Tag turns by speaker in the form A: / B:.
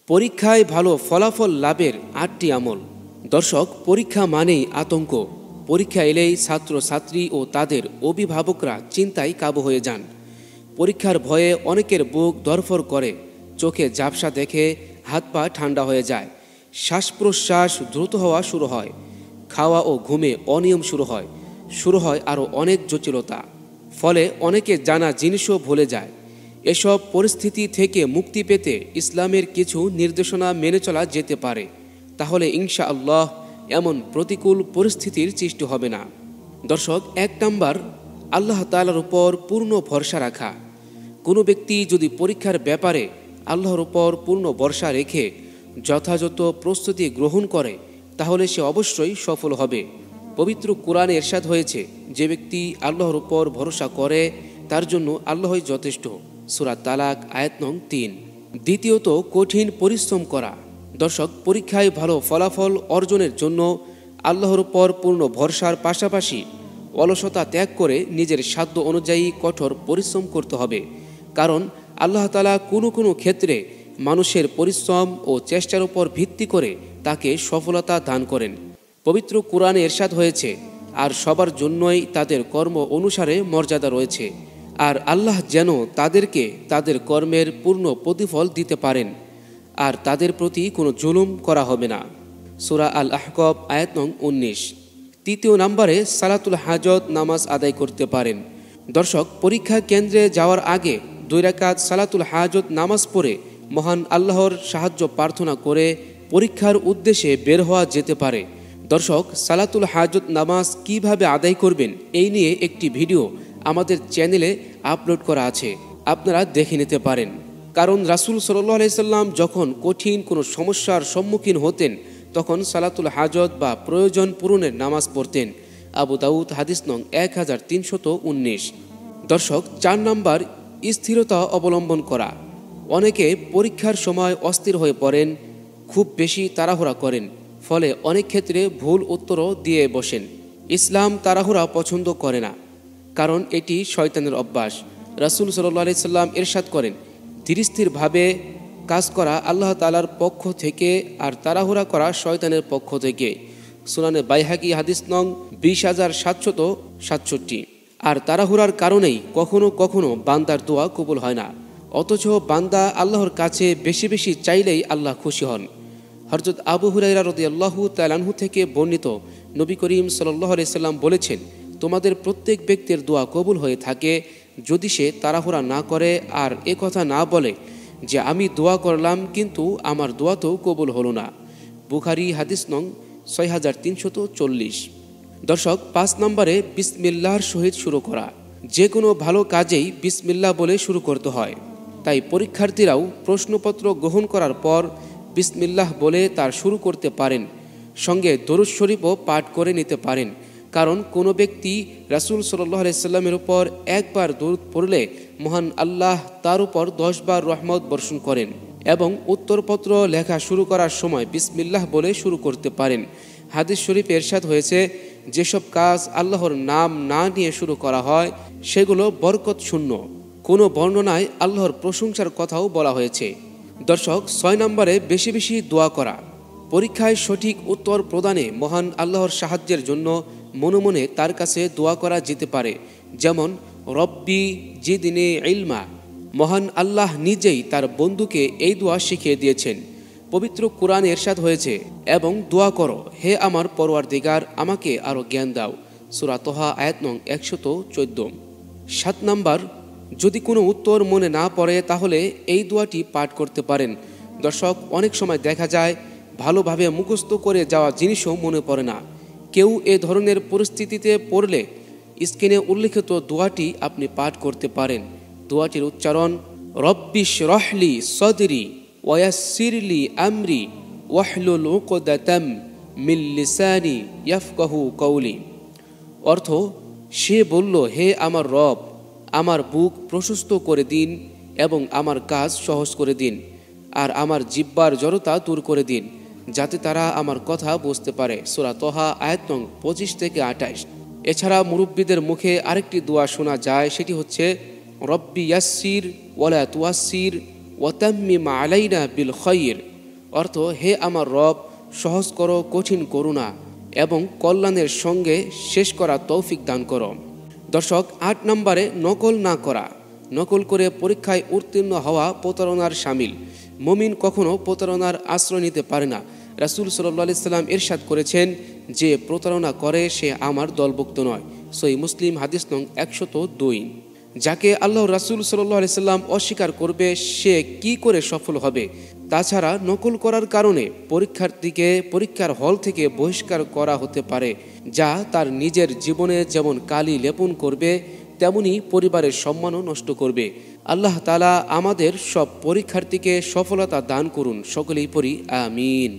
A: পরীক্ষায় ভালো ফলাফল লাভের ৮টি আমল। দর্শক, পরীক্ষা মানেই আতঙ্ক। পরীক্ষা এলেই ছাত্রছাত্রী ও তাদের অভিভাবকরা চিন্তায় কাবু হয়ে যান। পরীক্ষার ভয়ে অনেকের বুক ধড়ফড় করে, চোখে ঝাপসা দেখে হাত পা ঠান্ডা হয়ে যায়, শ্বাস প্রশ্বাস দ্রুত হওয়া শুরু হয়, খাওয়া ও ঘুমে অনিয়ম শুরু হয় আরও অনেক জটিলতা। ফলে অনেকে জানা জিনিসও ভুলে যায়। এসব পরিস্থিতি থেকে মুক্তি পেতে ইসলামের কিছু নির্দেশনা মেনে চলা যেতে পারে। তাহলে ইনশাআল্লাহ এমন প্রতিকূল পরিস্থিতির সৃষ্টি হবে না। দর্শক, ১ নাম্বার, আল্লাহ তাআলার উপর পূর্ণ ভরসা রাখা। কোনো ব্যক্তি যদি পরীক্ষার ব্যাপারে আল্লাহর উপর পূর্ণ ভরসা রেখে যথাযথ প্রস্তুতি গ্রহণ করে তাহলে সে অবশ্যই সফল হবে। পবিত্র কোরআনে ইরশাদ হয়েছে, যে ব্যক্তি আল্লাহর উপর ভরসা করে তার জন্য আল্লাহই যথেষ্ট। সূরা তালাক আয়াত নং ৩। দ্বিতীয়ত, কঠিন পরিশ্রম করা। দর্শক, পরীক্ষায় ভালো ফলাফল অর্জনের জন্য আল্লাহর উপর পূর্ণ ভরসার পাশাপাশি অলসতা ত্যাগ করে নিজের সাধ্য অনুযায়ী কঠোর পরিশ্রম করতে হবে। কারণ আল্লাহ তাআলা কোনো কোনো ক্ষেত্রে মানুষের পরিশ্রম ও চেষ্টার উপর ভিত্তি করে তাকে সফলতা দান করেন। পবিত্র কোরআনে ইরশাদ হয়েছে, আর সবার জন্যই তাদের কর্ম অনুসারে মর্যাদা রয়েছে, আর আল্লাহ যেন তাদেরকে তাদের কর্মের পূর্ণ প্রতিফল দিতে পারেন, আর তাদের প্রতি কোনো জুলুম করা হবে না। সূরা আল আহকাব আয়াত নং ১৯। তৃতীয় নম্বরে, সালাতুল হাজত নামাজ আদায় করতে পারেন। দর্শক, পরীক্ষা কেন্দ্রে যাওয়ার আগে ২ রাকাত সালাতুল হাজত নামাজ পড়ে মহান আল্লাহর সাহায্য প্রার্থনা করে পরীক্ষার উদ্দেশ্যে বের হওয়া যেতে পারে। দর্শক, সালাতুল হাজত নামাজ কিভাবে আদায় করবেন এই নিয়ে একটি ভিডিও আমাদের চ্যানেলে আপলোড করা আছে, আপনারা দেখে নিতে পারেন। কারণ রাসূল সাল্লাল্লাহু আলাইহি সাল্লাম যখন কঠিন কোনো সমস্যার সম্মুখীন হতেন তখন সালাতুল হাজত বা প্রয়োজন পূরণের নামাজ পড়তেন। আবু দাউদ হাদিস নং ১৩১৯। দর্শক, ৪ নাম্বার, স্থিরতা অবলম্বন করা। অনেকে পরীক্ষার সময় অস্থির হয়ে পড়েন, খুব বেশি তাড়াহুড়া করেন, ফলে অনেক ক্ষেত্রে ভুল উত্তরও দিয়ে বসেন। ইসলাম তাড়াহুড়া পছন্দ করে না, কারণ এটি শয়তানের অভ্যাস। রাসূল সাল্লাল্লাহু আলাইহি সাল্লাম ইরশাদ করেন, ধীরস্থিরভাবে কাজ করা আল্লাহ তাআলার পক্ষ থেকে, আর তাড়াহুড়া করা শয়তানের পক্ষ থেকে। সুনানে বাইহাকি হাদিস নং ২০৭৬৭। আর তাড়াহুড়ার কারণেই কখনো কখনো বান্দার দোয়া কবুল হয় না, অথচ বান্দা আল্লাহর কাছে বেশি বেশি চাইলেই আল্লাহ খুশি হন। হযরত আবু হুরায়রা রাদিয়াল্লাহু তাআলা আনহু থেকে বর্ণিত, নবী করিম সাল্লাল্লাহু আলাইহি সাল্লাম বলেছেন, তোমাদের প্রত্যেক ব্যক্তির দোয়া কবুল হয়ে থাকে যদি সে তাড়াহুড়া না করে আর এ কথা না বলে যে আমি দোয়া করলাম কিন্তু আমার দোয়া তো কবুল হলো না। বুখারী হাদিস নং ৬৩৪০। দর্শক, ৫ নম্বরে, বিসমিল্লাহর সহিত শুরু করা। যে কোনো ভালো কাজেই বিসমিল্লাহ বলে শুরু করতে হয়। তাই পরীক্ষার্থীরাও প্রশ্নপত্র গ্রহণ করার পর বিসমিল্লাহ বলে তার শুরু করতে পারেন। সঙ্গে দরুদ শরীফও পাঠ করে নিতে পারেন। কারণ কোনো ব্যক্তি রাসূল সাল্লাল্লাহু আলাইহি সাল্লামের উপর একবার দরুদ পড়লে মহান আল্লাহ তার উপর ১০ বার রহমত বর্ষণ করেন। এবং উত্তরপত্র লেখা শুরু করার সময় বিসমিল্লাহ বলে শুরু করতে পারেন। হাদিস শরীফে ইরশাদ হয়েছে, যেসব কাজ আল্লাহর নাম না নিয়ে শুরু করা হয় সেগুলো বরকত শূন্য। কোনো বর্ণনায় আল্লাহর প্রশংসার কথাও বলা হয়েছে। দর্শক, ৬ নম্বরে, বেশি বেশি দোয়া করা। পরীক্ষায় সঠিক উত্তর প্রদানে মহান আল্লাহর সাহায্যের জন্য মনে মনে তার কাছে দোয়া করা যেতে পারে। যেমন, রব্বি জিদনি ইলমা। মহান আল্লাহ নিজেই তার বন্ধুকে এই দোয়া শিখিয়ে দিয়েছেন। পবিত্র কোরআনে ইরশাদ হয়েছে, এবং দোয়া করো, হে আমার পরওয়ারদিগার, আমাকে আরও জ্ঞান দাও। সূরা তোহা আয়াত নং ১১৪। ৭ নাম্বার, যদি কোনো উত্তর মনে না পড়ে তাহলে এই দোয়াটি পাঠ করতে পারেন। দর্শক, অনেক সময় দেখা যায় ভালোভাবে মুখস্থ করে যাওয়া জিনিসও মনে পড়ে না। কেউ এ ধরনের পরিস্থিতিতে পড়লে স্ক্রিনে উল্লিখিত দোয়াটি আপনি পাঠ করতে পারেন। দোয়াটির উচ্চারণ, রব্বিশ রহলি সদরি ওয়ায়াসসিরলি আমরি ওয়াহলুল উকদাতাম মিন লিসানি ইয়াফকাহু কওলি। অর্থ, সে বলল, হে আমার রব, আমার বুক প্রশস্ত করে দিন এবং আমার কাজ সহজ করে দিন, আর আমার জিহ্বার জড়তা দূর করে দিন, যাতে তারা আমার কথা বুঝতে পারে। সূরা তোহা আয়াত নং ২৫ থেকে ২৮। এছাড়া মুরব্বীদের মুখে আরেকটি দোয়া শোনা যায়, সেটি হচ্ছে, রব্বি ইয়াসসির ওয়ালা তুয়াসসির ওয়াতাম্মিম আলাইনা বিল খায়র অর্থ, হে আমার রব, সহজ করো, কঠিন করো না এবং কল্যাণের সঙ্গে শেষ করা তৌফিক দান করো। দর্শক, ৮ নম্বরে নকল না করা। নকল করে পরীক্ষায় উত্তীর্ণ হওয়া প্রতারণার শামিল। মুমিন কখনো প্রতারণার আশ্রয় নিতে পারে না। রাসূল সাল্লাল্লাহু আলাইহি সাল্লাম ইরশাদ করেছেন, যে প্রতারণা করে সে আমার দলভুক্ত নয়। সহিহ মুসলিম হাদিস নং ১০২। যাকে আল্লাহ রাসূল সাল্লাল্লাহু আলাইহি সাল্লাম অস্বীকার করবে সে কি করে সফল হবে? তাছাড়া নকল করার কারণে পরীক্ষার্থীকে পরীক্ষার হল থেকে বহিষ্কার করা হতে পারে, যা তার নিজের জীবনে যেমন কালি লেপন করবে তেমনি পরিবারের সম্মানও নষ্ট করবে। আল্লাহ তাআলা আমাদের সব পরীক্ষার্থীকে সফলতা দান করুন। সকলেই পড়ি আমিন।